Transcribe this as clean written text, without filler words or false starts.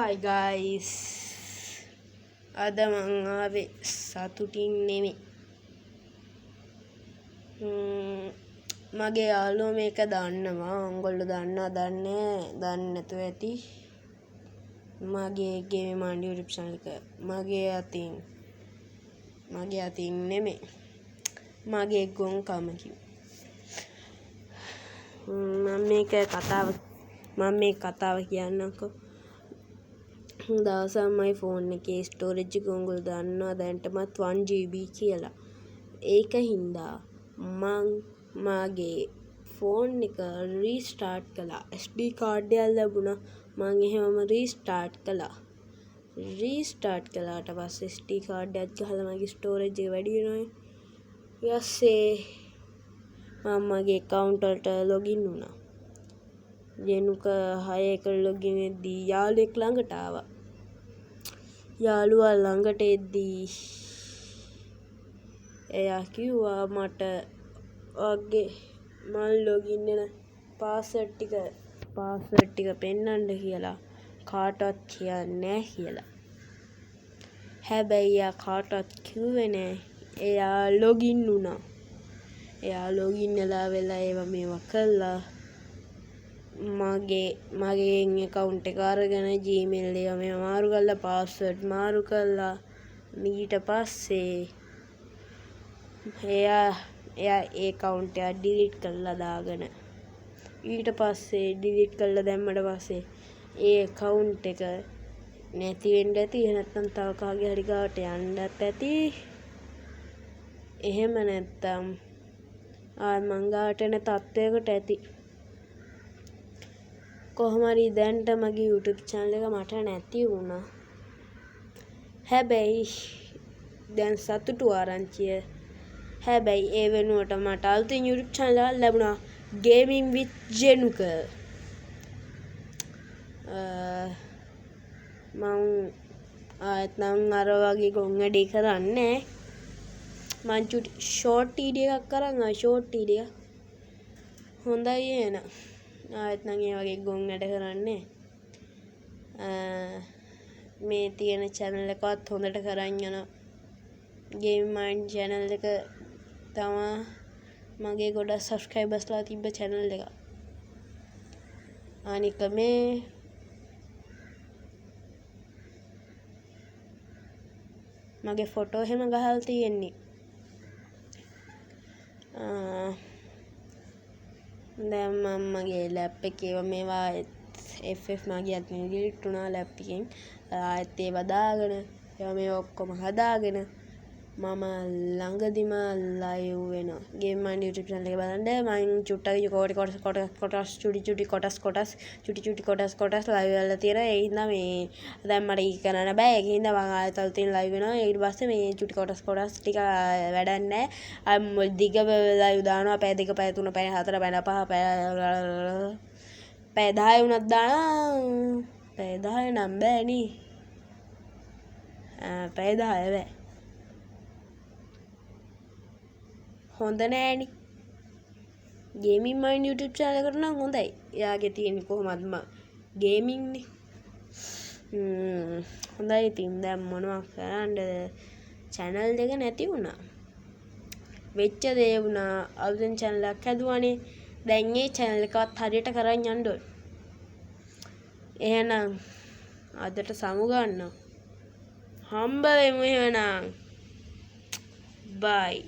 Hi guys. අද මං ආවේ සතුටින් නෙමෙයි. මගේ යාළුවෝ මේක දන්නවා. උංගොල්ලෝ දන්නවා දන්නේ නැතුව ඇති. මගේ ගේම් මාන්ඩි YouTube channel එක මගේ අතින් නෙමෙයි. මගේ ගොන්කම කිව්වා. මම මේ කතාව කියන්නම්කෝ. දවසක් මගේ ෆෝන් එකේ ස්ටෝරේජ් එක උංගොල්ලෝ දන්නවා දැන්ටමත් 1GB කියලා. ඒක හින්දා මං මාගේ ෆෝන් එක රීස්ටාර්ට් කළා. SD කාඩ් එකක් ලැබුණා. මං එහෙමම රීස්ටාර්ට් කළාට පස්සේ SD කාඩ් එකත් ගහලා මගේ ස්ටෝරේජ් එක වැඩි වෙනවා. ඊට පස්සේ මම මගේ account වලට login වුණා. ජෙනුක 6 එක login වෙද්දී යාළුවෙක් ළඟට ආවා. යාළුවා ළඟට එද්දී එයා කිව්වා මට ඔයාගේ මම login වෙන password ටික පෙන්නන්න කියලා. කාටවත් කියන්නේ නැහැ කියලා. හැබැයි එයා කාටවත් කිව්වේ නැහැ. එයා login වුණා. එයා login වෙලා මේවා කළා. මගේ account එක අරගෙන Gmail එක මේවා මාරු කරලා password මාරු කළා. ඊට පස්සේ එයා ඒ account එක delete කරලා දාගෙන ඊට පස්සේ delete කරලා දැම්මට පස්සේ ඒ account එක නැති වෙන්න ඇති. නැත්නම් තව කාගේ හරි ගාවට යන්නත් ඇති. එහෙම නැත්නම් මං ගාවට එන තත්ත්වයකට ඇති. කොහොම හරි දැන්ට මගේ YouTube channel එක මට නැති වුණා. හැබැයි දැන් සතුටු ආරංචිය. හැබැයි ඒ වෙනුවට මට අලුතින් YouTube channel එකක් ලැබුණා. Gaming with Jenuka. මං ආයෙත් නම් අර වගේ ගොන් වැඩේ කරන්නේ මං චුටි ෂෝට් වීඩියෝ එකක් කරන් ෂෝට් වීඩියෝ හොඳයි එහෙනම් ආයෙත් නම් ඒ වගේ ගොන් වැඩ කරන්නේ මේ තියෙන channel එකවත් හොඳට කරන් යන game mind channel එක තමා මගේ ගොඩක් subscribers ලා තිබ්බ channel එක. අනික මේ මගේ ෆොටෝ එහෙම ගහලා තියෙන්නේ. දැන් මම මගේ ලැප් එකේ මේවා FF මගේ අතින් ඩිලීට් වුණා ලැප් එකෙන්. ආයෙත් ඒවා දාගෙන ඒවා මේ ඔක්කොම හදාගෙන මම ළඟදිම live වෙනවා. Game Mind YouTube channel එක බලන්න මම චුට්ටක් චුටි කොටස් live වෙලා තියෙනවා. ඒ හින්දා මේ දැන් මට ඒක කරන්න බෑ. ඒක හින්දා මම ආයෙත් අලුතින් live වෙනවා. ඊට පස්සේ මේ චුටි කොටස් ටික වැඩක් නැහැ. දිග live දානවා. පැය 2 පැය 3 පැය 4 පැය 5 පැය 10 වුණත් දානවා. පැය 10 නම් බෑ නේ. පැය 10 බෑ. හොඳ නෑනේ. Gaming Mind YouTube channel එකට නම් හොඳයි. එයාගේ තියෙන්නේ කොහොමද gaming නේ. හොඳයි ඉතින් දැන් මොනවා කරන්නද channel එක නැති වුණා. වෙච්ච දේ වුණා. අලුතෙන් channel එකක් හැදුවානේ. දැන් මේ channel එකවත් හරියට කරන් යන්න ඕනේ. එහෙනම් අදට සමු ගන්නවා. හම්බ වෙමු එහෙනම්. bye